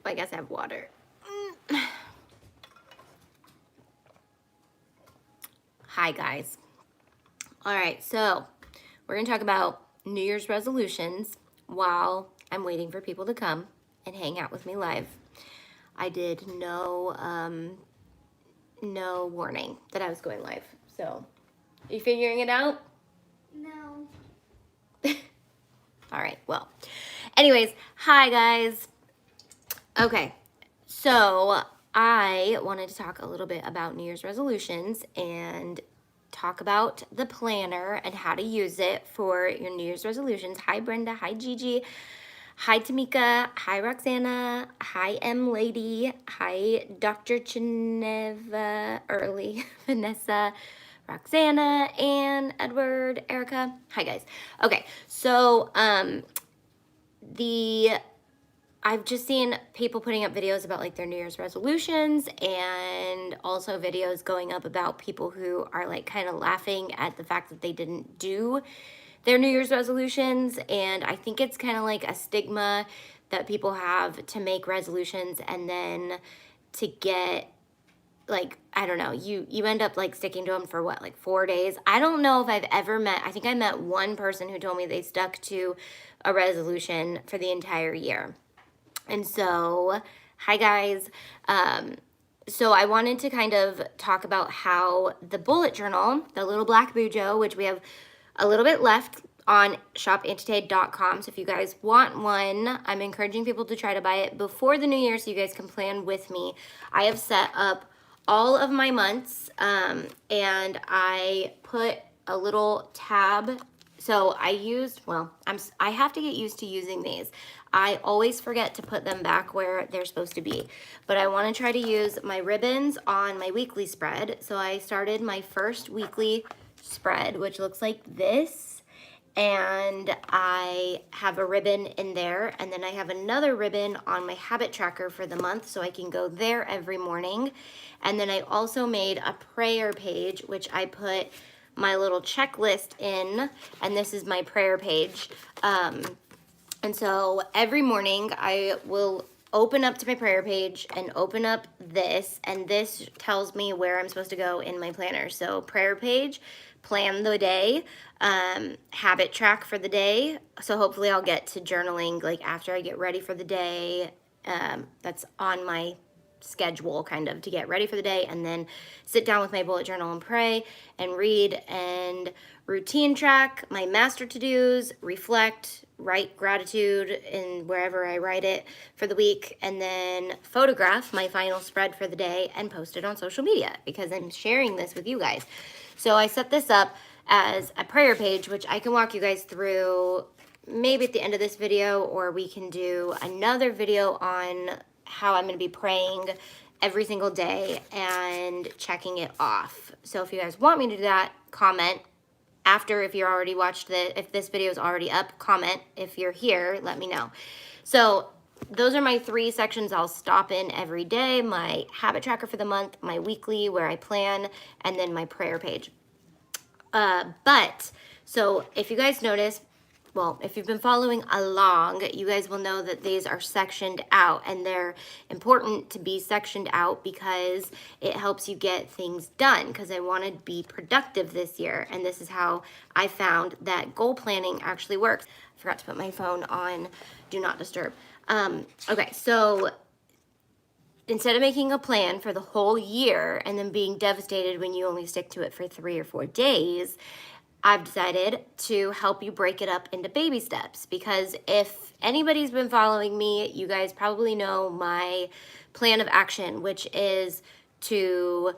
I guess I have water. Hi, guys. All right, so we're going to talk about New Year's resolutions while I'm waiting for people to come and hang out with me live. I did no warning that I was going live. So, are you figuring it out? No. All right, well. Anyways, hi, guys. Okay, so I wanted to talk a little bit about New Year's resolutions and talk about the planner and how to use it for your New Year's resolutions. Hi, Brenda. Hi, Gigi. Hi, Tamika. Hi, Roxana. Hi, M Lady. Hi, Dr. Geneva Early. Vanessa. Roxana, Ann, Edward, Erica. Hi, guys. Okay, so I've just seen people putting up videos about like their New Year's resolutions, and also videos going up about people who are like kind of laughing at the fact that they didn't do their New Year's resolutions. And I think it's kind of like a stigma that people have to make resolutions and then to get like, I don't know, you end up like sticking to them for what, like 4 days. I don't know if I've ever met, I think I met one person who told me they stuck to a resolution for the entire year. And so, hi guys. So I wanted to kind of talk about how the bullet journal, the little black bujo, which we have a little bit left on shopantitade.com. So if you guys want one, I'm encouraging people to try to buy it before the new year so you guys can plan with me. I have set up all of my months, and I put a little tab. So I used, well, I have to get used to using these. I always forget to put them back where they're supposed to be. But I want to try to use my ribbons on my weekly spread. So I started my first weekly spread, which looks like this. And I have a ribbon in there. And then I have another ribbon on my habit tracker for the month, so I can go there every morning. And then I also made a prayer page, which I put my little checklist in, and this is my prayer page. And so every morning I will open up to my prayer page and open up this, and this tells me where I'm supposed to go in my planner. So prayer page, plan the day, habit track for the day. So hopefully I'll get to journaling like after I get ready for the day. That's on my schedule kind of to get ready for the day, and then sit down with my bullet journal and pray and read and routine track my master to-dos, reflect, write gratitude in wherever I write it for the week, and then photograph my final spread for the day and post it on social media because I'm sharing this with you guys. So I set this up as a prayer page, which I can walk you guys through maybe at the end of this video, or we can do another video on how I'm going to be praying every single day and checking it off. So if you guys want me to do that, comment. After, if you're already watched if this video is already up, comment. If you're here, let me know. So those are my 3 sections I'll stop in every day: my habit tracker for the month, my weekly where I plan, and then my prayer page. So if you guys notice, well, if you've been following along, you guys will know that these are sectioned out, and they're important to be sectioned out because it helps you get things done, because I want to be productive this year, and this is how I found that goal planning actually works. I forgot to put my phone on Do Not Disturb. Okay, so instead of making a plan for the whole year and then being devastated when you only stick to it for 3 or 4 days, I've decided to help you break it up into baby steps, because if anybody's been following me, you guys probably know my plan of action, which is to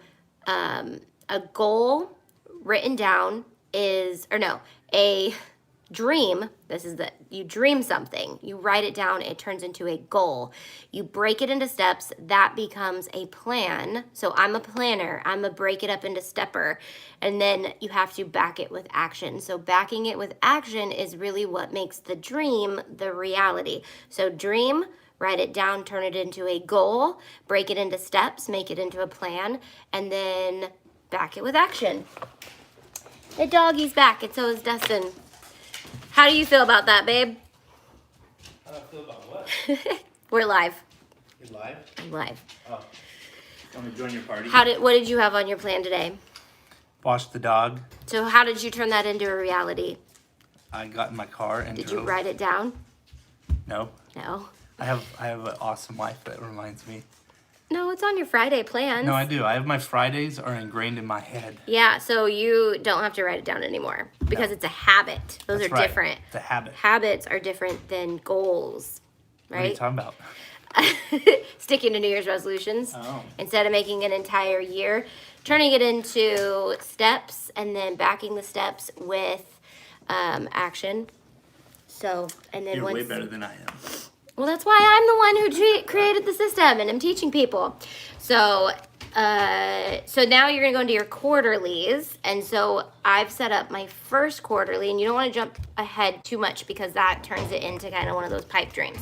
a goal written down is, or no, a dream. This is you dream something, you write it down, it turns into a goal. You break it into steps, that becomes a plan. So I'm a planner, I'm a break it up into stepper, and then you have to back it with action. So backing it with action is really what makes the dream the reality. So dream, write it down, turn it into a goal, break it into steps, make it into a plan, and then back it with action. The doggy's back, and so is Dustin. How do you feel about that, babe? How do I feel about what? We're live. You're live? I'm live. Oh. You want me to join your party? What did you have on your plan today? Wash the dog. So how did you turn that into a reality? I got in my car and Did drove. you write it down? No. No. I have an awesome life that reminds me. No, it's on your Friday plans. No, I do. I have my Fridays are ingrained in my head. Yeah, so you don't have to write it down anymore because it's a habit. Those That's are right. different. It's a habit. Habits are different than goals, What are you right? talking about? Sticking to New Year's resolutions. Oh. Instead of making an entire year, turning it into steps and then backing the steps with action. So, and then You're once, way better than I am. well, that's why I'm the one who created the system and I'm teaching people. So, so now you're gonna go into your quarterlies, and so I've set up my first quarterly, and you don't want to jump ahead too much because that turns it into kind of one of those pipe dreams.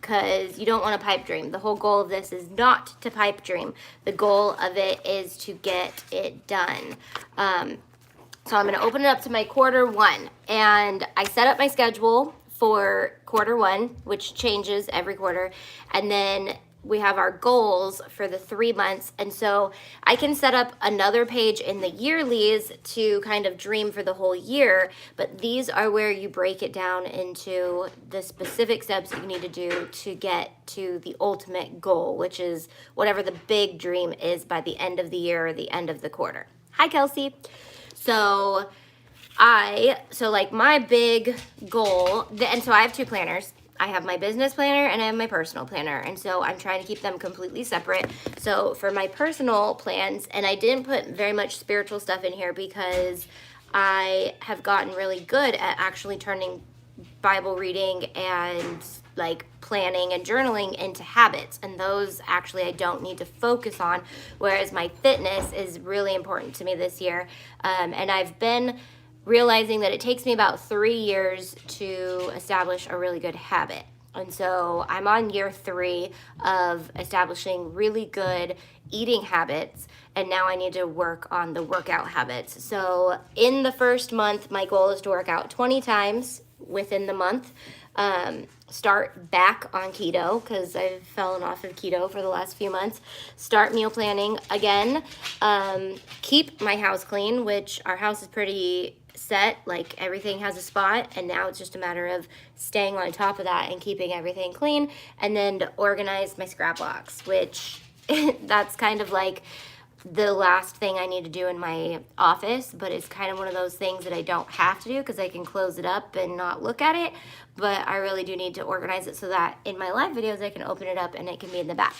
Because you don't want to pipe dream. The whole goal of this is not to pipe dream. The goal of it is to get it done. So I'm going to open it up to my quarter one, and I set up my schedule for quarter one, which changes every quarter, and then we have our goals for the 3 months, and so I can set up another page in the yearlies to kind of dream for the whole year, but these are where you break it down into the specific steps that you need to do to get to the ultimate goal, which is whatever the big dream is by the end of the year or the end of the quarter. Hi, Kelsey. So like my big goal, and so I have two planners. I have my business planner and I have my personal planner. And so I'm trying to keep them completely separate. So for my personal plans, and I didn't put very much spiritual stuff in here because I have gotten really good at actually turning Bible reading and like planning and journaling into habits. And those actually I don't need to focus on. Whereas my fitness is really important to me this year. And I've been realizing that it takes me about 3 years to establish a really good habit. And so I'm on year 3 of establishing really good eating habits, and now I need to work on the workout habits. So in the first month, my goal is to work out 20 times within the month. Start back on keto because I've fallen off of keto for the last few months. Start meal planning again. Keep my house clean, which our house is pretty set, like everything has a spot, and now it's just a matter of staying on top of that and keeping everything clean, and then to organize my scrap box, which that's kind of like the last thing I need to do in my office, but it's kind of one of those things that I don't have to do because I can close it up and not look at it, but I really do need to organize it so that in my live videos I can open it up and it can be in the back.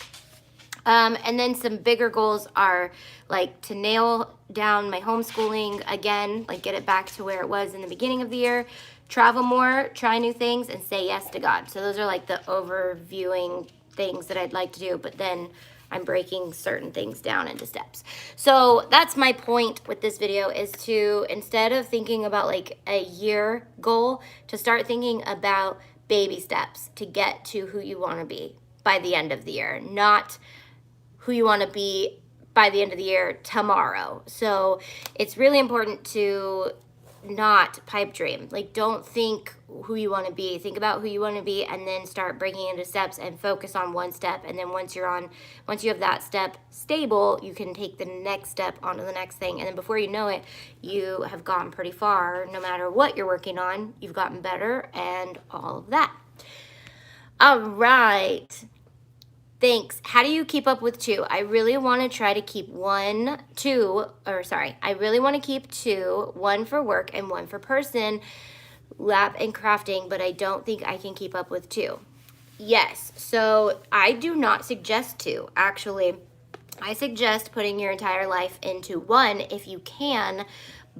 And then some bigger goals are like to nail down my homeschooling again, like get it back to where it was in the beginning of the year, travel more, try new things, and say yes to God. So those are like the overviewing things that I'd like to do, but then I'm breaking certain things down into steps. So that's my point with this video, is to, instead of thinking about like a year goal, to start thinking about baby steps to get to who you want to be by the end of the year, not who you want to be by the end of the year tomorrow. So it's really important to not pipe dream. Like, don't think who you want to be. Think about who you want to be and then start breaking into steps and focus on one step. And then once you have that step stable, you can take the next step onto the next thing. And then before you know it, you have gone pretty far. No matter what you're working on, you've gotten better and all of that. All right. Thanks. How do you keep up with 2? I really want to try to keep I really want to keep 2, one for work and one for person, lap and crafting, but I don't think I can keep up with 2. Yes, so I do not suggest 2. Actually, I suggest putting your entire life into 1 if you can,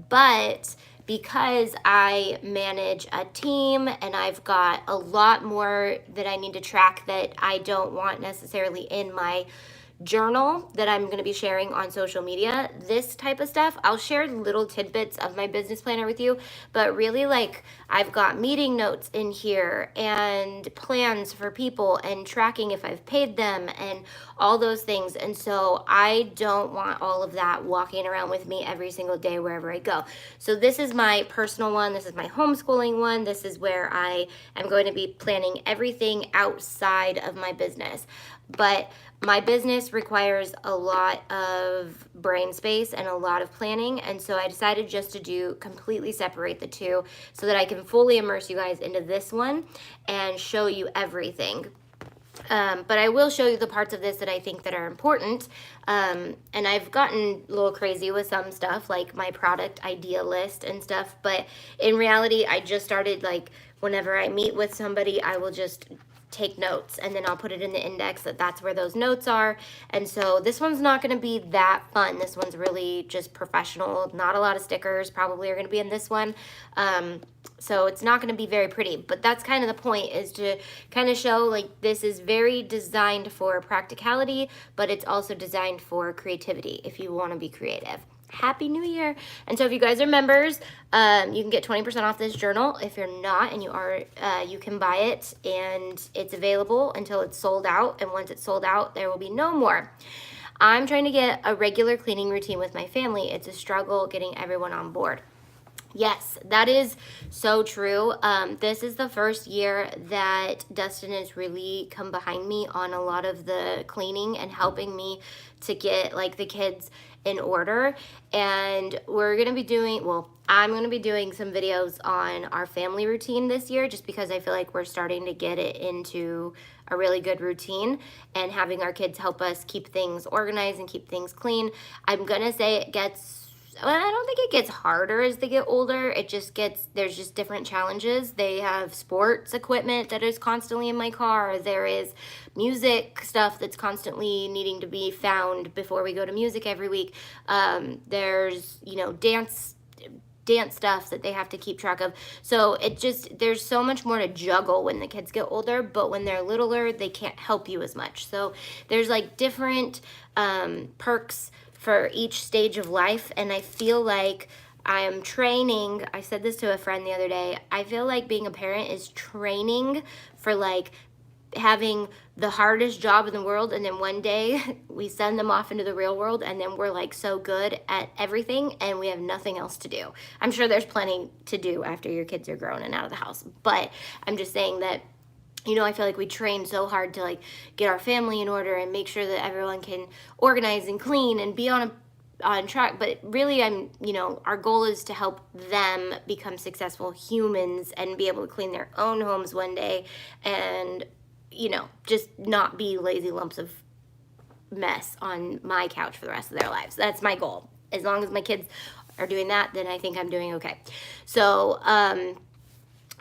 but because I manage a team and I've got a lot more that I need to track that I don't want necessarily in my journal that I'm going to be sharing on social media, this type of stuff, I'll share little tidbits of my business planner with you, but really, like, I've got meeting notes in here and plans for people and tracking if I've paid them and all those things. And so I don't want all of that walking around with me every single day wherever I go. So this is my personal one. This is my homeschooling one. This is where I am going to be planning everything outside of my business. but my business requires a lot of brain space and a lot of planning, and so I decided just to completely separate the two so that I can fully immerse you guys into this one and show you everything. But I will show you the parts of this that I think that are important. And I've gotten a little crazy with some stuff, like my product idea list and stuff. But in reality, I just started, like, whenever I meet with somebody, I will just take notes, and then I'll put it in the index that's where those notes are. And so this one's not going to be that fun. This one's really just professional. Not a lot of stickers probably are going to be in this one. So it's not going to be very pretty, but that's kind of the point, is to kind of show, like, this is very designed for practicality, but it's also designed for creativity if you want to be creative. Happy New Year. And so if you guys are members, you can get 20% off this journal. If you're not and you are, you can buy it, and it's available until it's sold out. And once it's sold out, there will be no more. I'm trying to get a regular cleaning routine with my family. It's a struggle getting everyone on board. Yes, that is so true. This is the first year that Dustin has really come behind me on a lot of the cleaning and helping me to get, like, the kids in order. And we're going to be doing, well, I'm going to be doing some videos on our family routine this year, just because I feel like we're starting to get it into a really good routine, and having our kids help us keep things organized and keep things clean. I'm going to say it gets, well, I don't think it gets harder as they get older. It just gets, there's just different challenges. They have sports equipment that is constantly in my car. There is music stuff that's constantly needing to be found before we go to music every week. There's, you know, dance stuff that they have to keep track of. So it just, there's so much more to juggle when the kids get older, but when they're littler, they can't help you as much. So there's, like, different perks for each stage of life, and I feel like I am training. I said this to a friend the other day. I feel like being a parent is training for, like, having the hardest job in the world, and then one day we send them off into the real world, and then we're, like, so good at everything and we have nothing else to do. I'm sure there's plenty to do after your kids are grown and out of the house, but I'm just saying that, you know, I feel like we train so hard to, like, get our family in order and make sure that everyone can organize and clean and be on track. But really, you know, our goal is to help them become successful humans and be able to clean their own homes one day, and, you know, just not be lazy lumps of mess on my couch for the rest of their lives. That's my goal. As long as my kids are doing that, then I think I'm doing okay. So,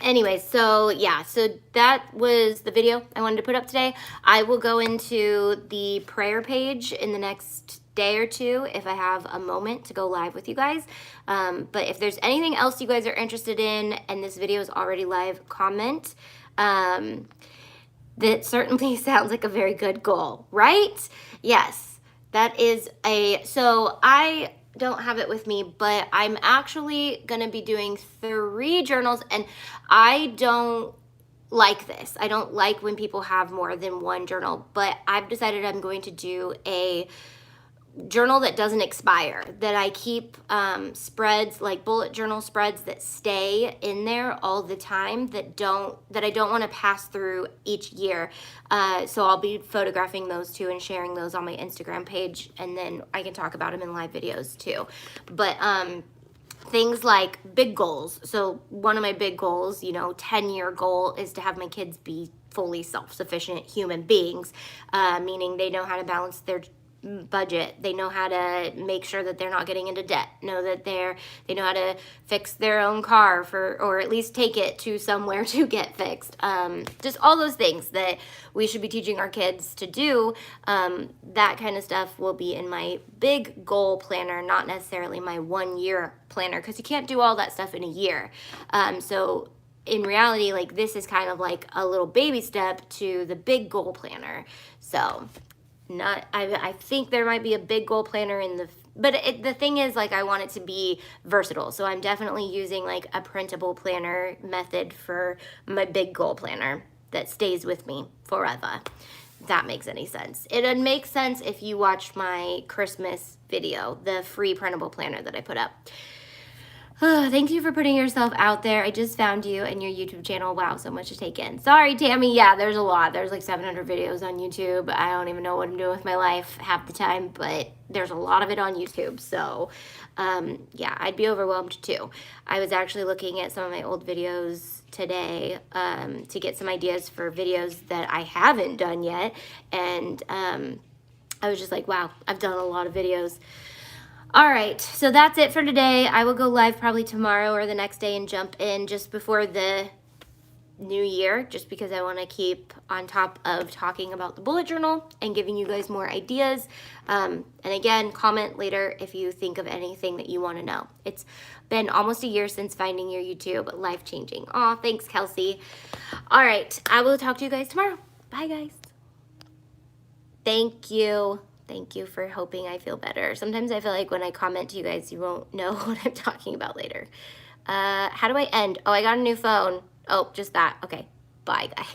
anyways, so yeah, so that was the video I wanted to put up today. I will go into the prayer page in the next day or two if I have a moment to go live with you guys. But if there's anything else you guys are interested in and this video is already live, comment. That certainly sounds like a very good goal, right? Yes, that is so I don't have it with me, but I'm actually gonna be doing 3 journals, and I don't like this. I don't like when people have more than one journal, but I've decided I'm going to do a journal that doesn't expire, that I keep spreads, like bullet journal spreads that stay in there all the time, that I don't want to pass through each year. So I'll be photographing those too and sharing those on my Instagram page, and then I can talk about them in live videos too. But things like big goals. So one of my big goals, you know, 10-year goal, is to have my kids be fully self-sufficient human beings, meaning they know how to balance their budget, they know how to make sure that they're not getting into debt, know that they know how to fix their own car, or at least take it to somewhere to get fixed. Just all those things that we should be teaching our kids to do. That kind of stuff will be in my big goal planner, not necessarily my 1-year planner, because you can't do all that stuff in a year. So in reality, like, this is kind of like a little baby step to the big goal planner. So I think there might be a big goal planner but the thing is, like, I want it to be versatile. So I'm definitely using, like, a printable planner method for my big goal planner that stays with me forever. If that makes any sense. It would make sense if you watched my Christmas video, the free printable planner that I put up. Thank you for putting yourself out there. I just found you and your YouTube channel. Wow, so much to take in. Sorry, Tammy. Yeah, there's a lot. There's like 700 videos on YouTube. I don't even know what I'm doing with my life half the time, but there's a lot of it on YouTube. So, yeah, I'd be overwhelmed too. I was actually looking at some of my old videos today to get some ideas for videos that I haven't done yet. And I was just like, wow, I've done a lot of videos. All right, so that's it for today. I will go live probably tomorrow or the next day and jump in just before the new year, just because I want to keep on top of talking about the bullet journal and giving you guys more ideas. And again, comment later if you think of anything that you want to know. It's been almost a year since finding your YouTube life-changing. Aw, thanks, Kelsey. All right, I will talk to you guys tomorrow. Bye, guys. Thank you. Thank you for hoping I feel better. Sometimes I feel like when I comment to you guys, you won't know what I'm talking about later. How do I end? Oh, I got a new phone. Oh, just that. Okay. Bye, guys.